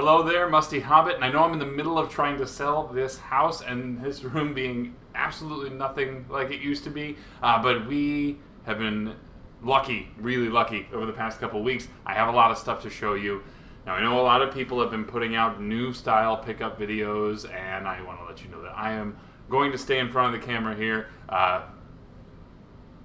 Hello there, Musty Hobbit, and I know I'm in the middle of trying to sell this house and this room being absolutely nothing like it used to be, but we have been lucky, really lucky, over the past couple of weeks. I have a lot of stuff to show you. Now, I know a lot of people have been putting out new style pickup videos, and I want to let you know that I am going to stay in front of the camera here,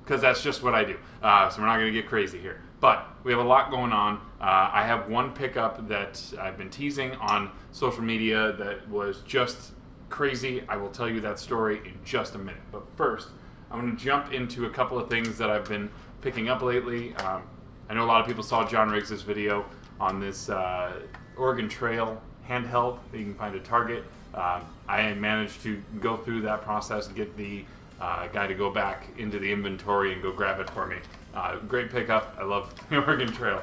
because that's just what I do. So we're not going to get crazy here. But we have a lot going on. I have one pickup that I've been teasing on social media that was just crazy. I will tell you that story in just a minute. But first, I'm going to jump into a couple of things that I've been picking up lately. I know a lot of people saw John Riggs' video on this Oregon Trail handheld that you can find at Target. I managed to go through that process and get the guy to go back into the inventory and go grab it for me. Great pickup. I love the Oregon Trail.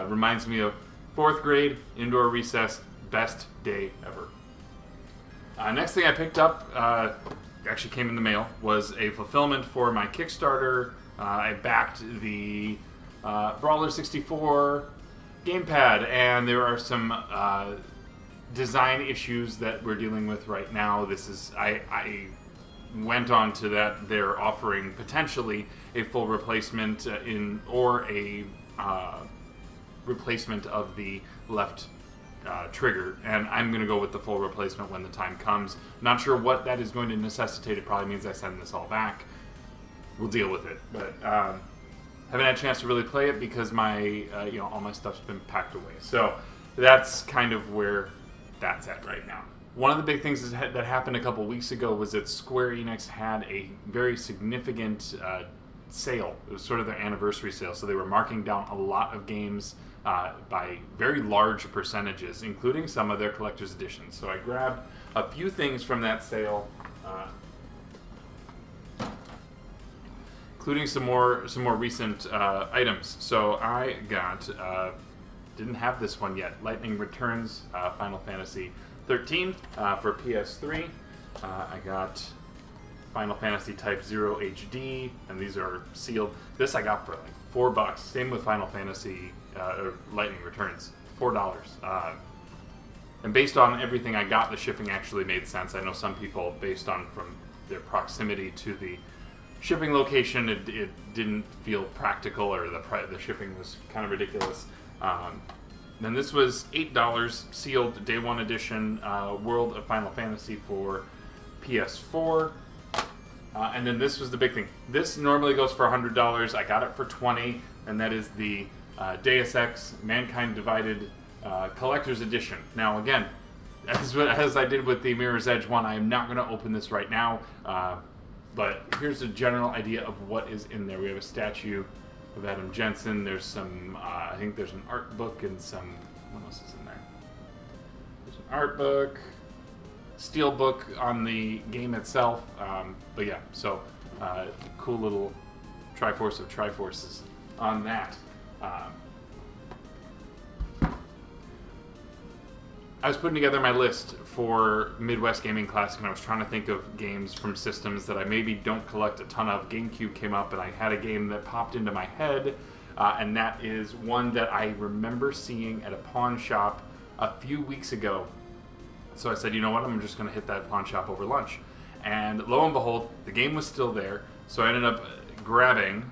Reminds me of 4th grade, indoor recess, best day ever. Next thing I picked up, actually came in the mail, was a fulfillment for my Kickstarter. I backed the Brawler 64 gamepad, and there are some design issues that we're dealing with right now. This is I went on to that they're offering potentially a full replacement or a replacement of the left trigger, and I'm going to go with the full replacement when the time comes. Not sure what that is going to necessitate. It probably means I send this all back. We'll deal with it, but haven't had a chance to really play it because my all my stuff's been packed away. So that's kind of where that's at right now. One of the big things that happened a couple weeks ago was that Square Enix had a very significant sale. It was sort of their anniversary sale, so they were marking down a lot of games by very large percentages, including some of their collector's editions. So I grabbed a few things from that sale, including some more recent items. So I got, didn't have this one yet, Lightning Returns Final Fantasy 13 for PS3. I got Final Fantasy Type 0 HD, and these are sealed. This I got for like $4. Same with Final Fantasy Lightning Returns, $4. And based on everything I got, the shipping actually made sense. I know some people, based on from their proximity to the shipping location, it didn't feel practical, or the shipping was kind of ridiculous. Then this was $8, sealed Day 1 edition, World of Final Fantasy for PS4. And then this was the big thing. This normally goes for $100. I got it for $20, and that is the Deus Ex Mankind Divided Collector's Edition. Now, again, as I did with the Mirror's Edge one, I am not going to open this right now, but here's a general idea of what is in there. We have a statue of Adam Jensen. There's some, I think there's an art book and some, what else is in there? There's an art book, steel book on the game itself, but yeah, so cool little Triforce of Triforces on that. I was putting together my list for Midwest Gaming Classic, and I was trying to think of games from systems that I maybe don't collect a ton of. GameCube came up, and I had a game that popped into my head, and that is one that I remember seeing at a pawn shop a few weeks ago. So I said, you know what, I'm just going to hit that pawn shop over lunch. And lo and behold, the game was still there, so I ended up grabbing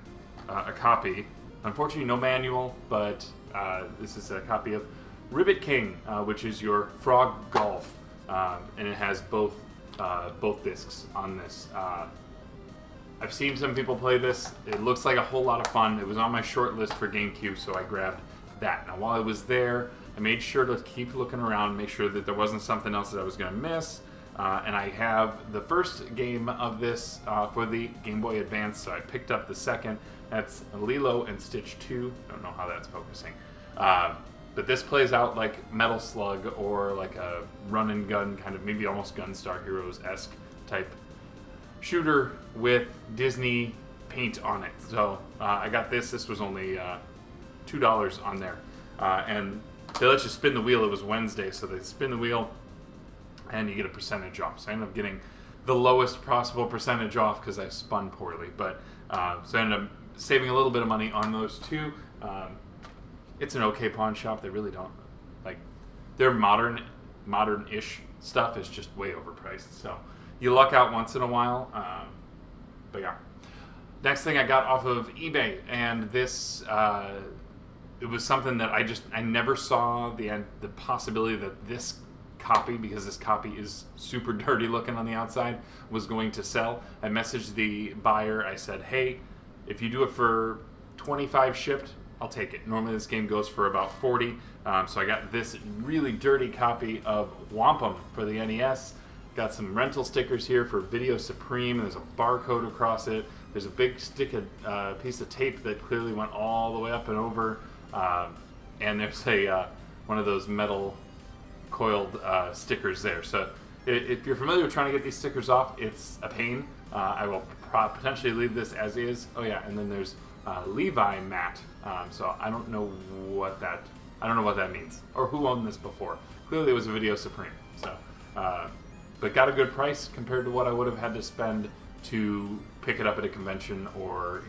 a copy. Unfortunately, no manual, but this is a copy of Ribbit King, which is your Frog Golf, and it has both discs on this. I've seen some people play this. It looks like a whole lot of fun. It was on my short list for GameCube, so I grabbed that. Now, while I was there, I made sure to keep looking around, make sure that there wasn't something else that I was going to miss. And I have the first game of this for the Game Boy Advance, so I picked up the second. That's Lilo and Stitch 2. Don't know how that's focusing. But this plays out like Metal Slug, or like a run and gun, kind of maybe almost Gunstar Heroes-esque type shooter with Disney paint on it. So I got this. This was only $2 on there. And they let you spin the wheel. It was Wednesday, so they spin the wheel and you get a percentage off. So I ended up getting the lowest possible percentage off because I spun poorly. But so I ended up saving a little bit of money on those two. It's an okay pawn shop. They really don't, like, their modern-ish stuff is just way overpriced. So you luck out once in a while. But yeah. Next thing I got off of eBay, and this it was something that I never saw the possibility that this copy, because this copy is super dirty looking on the outside, was going to sell. I messaged the buyer. I said, hey, if you do it for 25 shipped, I'll take it. Normally this game goes for about 40. So I got this really dirty copy of Wampum for the NES. Got some rental stickers here for Video Supreme. There's a barcode across it. There's a big piece of tape that clearly went all the way up and over. And there's one of those metal coiled stickers there. So if you're familiar with trying to get these stickers off, it's a pain. I will potentially leave this as is. Oh yeah, and then there's Levi matte. So I don't know what that means or who owned this before. Clearly it was a Video Supreme. So, but got a good price compared to what I would have had to spend to pick it up at a convention or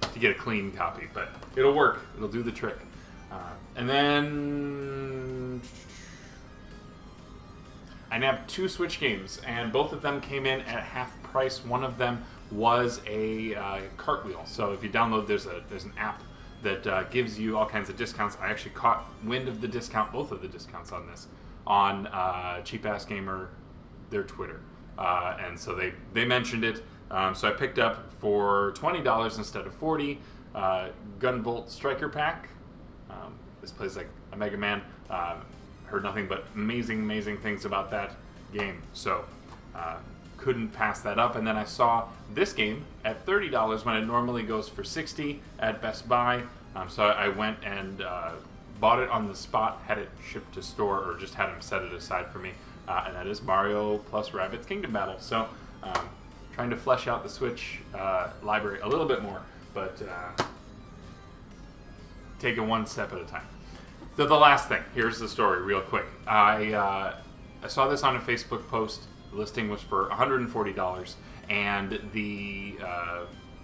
to get a clean copy. But it'll work. It'll do the trick. And then I nabbed 2 Switch games, and both of them came in at half price. One of them was a cartwheel. So if you download, there's an app that gives you all kinds of discounts. I actually caught wind of the discount, both of the discounts on this, on Cheap Ass Gamer, their Twitter. And so they mentioned it. So I picked up for $20 instead of $40. Gunvolt Striker Pack. This plays like a Mega Man. Heard nothing but amazing things about that game. So couldn't pass that up. And then I saw this game at $30 when it normally goes for $60 at Best Buy. So I went and bought it on the spot, had it shipped to store, or just had them set it aside for me. And that is Mario plus Rabbids Kingdom Battle. So trying to flesh out the Switch library a little bit more, but take it one step at a time. So the last thing, here's the story real quick. I saw this on a Facebook post. The listing was for $140, and the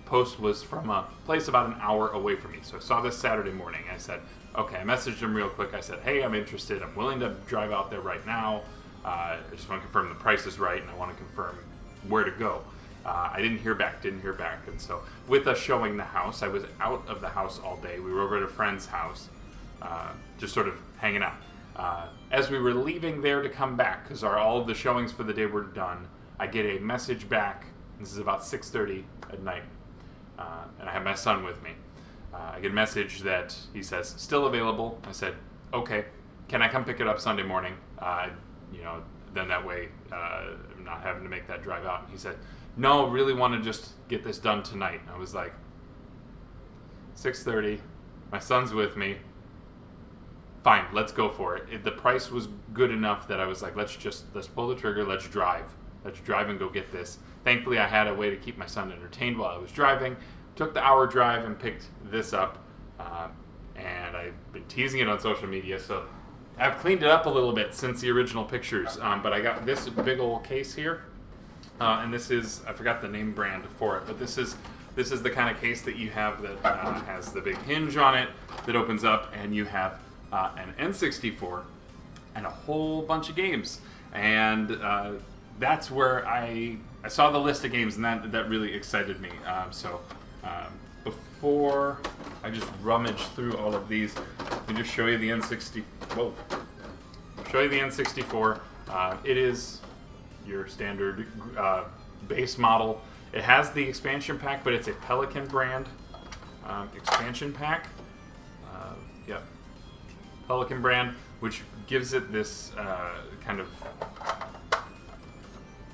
post was from a place about an hour away from me. So I saw this Saturday morning. I said, okay, I messaged him real quick. I said, hey, I'm interested. I'm willing to drive out there right now. I just want to confirm the price is right, and I want to confirm where to go. I didn't hear back. And so with us showing the house, I was out of the house all day. We were over at a friend's house, just sort of hanging out. As we were leaving there to come back, because all of the showings for the day were done, I get a message back. This is about 6:30 at night, and I have my son with me. I get a message that he says, still available. I said, okay, can I come pick it up Sunday morning? Then that way I'm not having to make that drive out. And he said, no, really want to just get this done tonight. I was like, 6:30, my son's with me. Fine, let's go for it. The price was good enough that I was like, let's pull the trigger, let's drive and go get this. Thankfully, I had a way to keep my son entertained while I was driving. Took the hour drive and picked this up, and I've been teasing it on social media, so I've cleaned it up a little bit since the original pictures, but I got this big old case here, and this is, I forgot the name brand for it, but this is the kind of case that you have that has the big hinge on it that opens up, and you have an N64 and a whole bunch of games, and that's where I saw the list of games, and that really excited me. Before I just rummage through all of these, let me just show you the N64. Whoa! Show you the N64. It is your standard base model. It has the expansion pack, but it's a Pelican brand expansion pack. Yep. Pelican brand, which gives it this kind of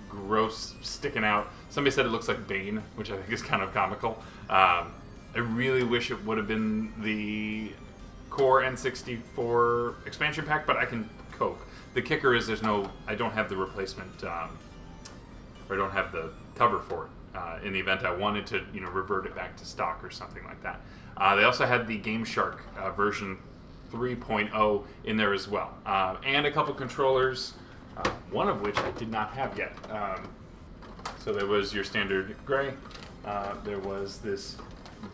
gross sticking out. Somebody said it looks like Bane, which I think is kind of comical. I really wish it would have been the core N64 expansion pack, but I can cope. The kicker is I don't have the replacement, or I don't have the cover for it. In the event I wanted to, revert it back to stock or something like that. They also had the Game Shark version 3.0 in there as well, and a couple controllers, one of which I did not have yet. So there was your standard gray. There was this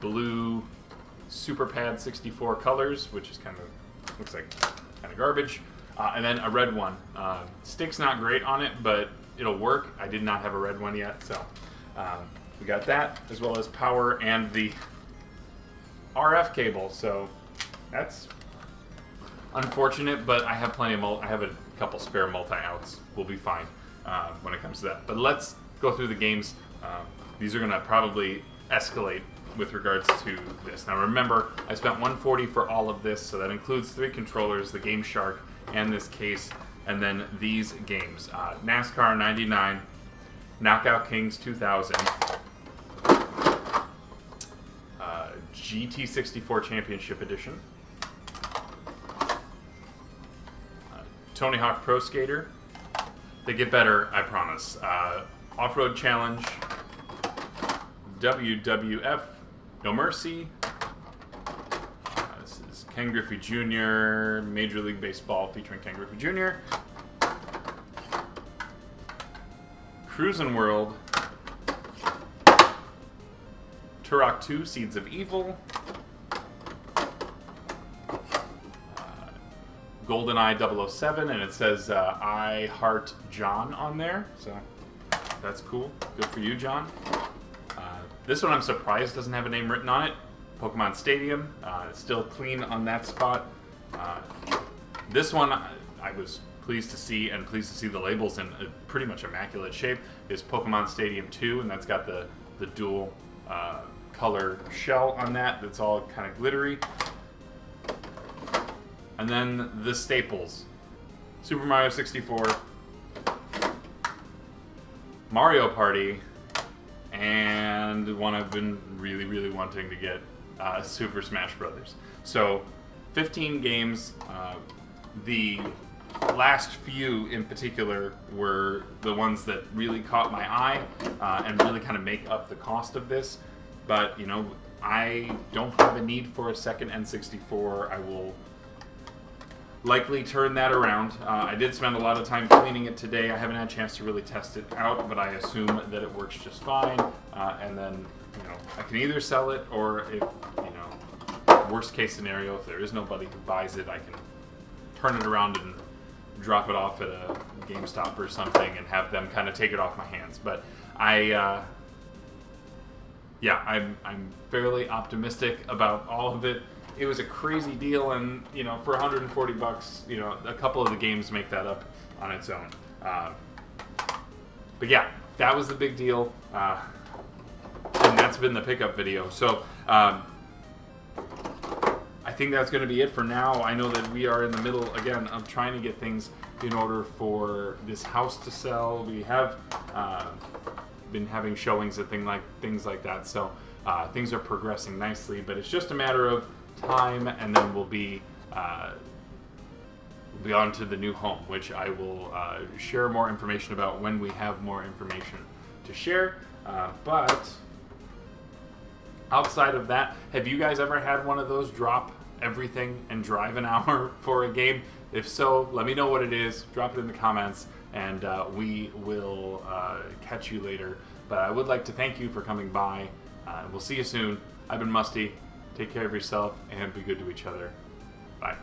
blue Super Pad 64 colors, which is kind of looks like kind of garbage. And then a red one. Stick's not great on it, but it'll work. I did not have a red one yet, so we got that, as well as power and the RF cable. So that's unfortunate, but I have plenty of I have a couple spare multi-outs. We'll be fine when it comes to that. But let's go through the games. These are going to probably escalate with regards to this. Now remember, I spent $140 for all of this, so that includes 3 controllers, the Game Shark, and this case, and then these games. NASCAR 99, Knockout Kings 2000, GT64 Championship Edition, Tony Hawk Pro Skater. They get better, I promise. Off-Road Challenge, WWF No Mercy. This is Ken Griffey Jr., Major League Baseball featuring Ken Griffey Jr. Cruisin' World, Turok 2, Seeds of Evil, GoldenEye 007, and it says I Heart John on there, so that's cool. Good for you, John. This one I'm surprised doesn't have a name written on it. Pokemon Stadium, it's still clean on that spot. This one I was pleased to see, and pleased to see the labels in a pretty much immaculate shape, is Pokemon Stadium 2, and that's got the dual color shell on that. That's all kind of glittery. And then the staples. Super Mario 64, Mario Party, and one I've been really, really wanting to get, Super Smash Brothers. So, 15 games. The last few in particular were the ones that really caught my eye and really kind of make up the cost of this. But, you know, I don't have a need for a second N64. I will likely turn that around. I did spend a lot of time cleaning it today. I haven't had a chance to really test it out, but I assume that it works just fine. And then, you know, I can either sell it, or if, you know, worst case scenario, if there is nobody who buys it, I can turn it around and drop it off at a GameStop or something and have them kind of take it off my hands. But I'm fairly optimistic about all of it. It was a crazy deal, and you know, for $140, you know, a couple of the games make that up on its own. But yeah, that was the big deal, and that's been the pickup video. So I think that's going to be it for now. I know that we are in the middle again of trying to get things in order for this house to sell. We have been having showings and things like that, so things are progressing nicely. But it's just a matter of time, and then we'll be on to the new home, which I will share more information about when we have more information to share. But outside of that, have you guys ever had one of those drop everything and drive an hour for a game? If so, let me know what it is. Drop it in the comments, and we will catch you later. But I would like to thank you for coming by. We'll see you soon. I've been Musty. Take care of yourself and be good to each other. Bye.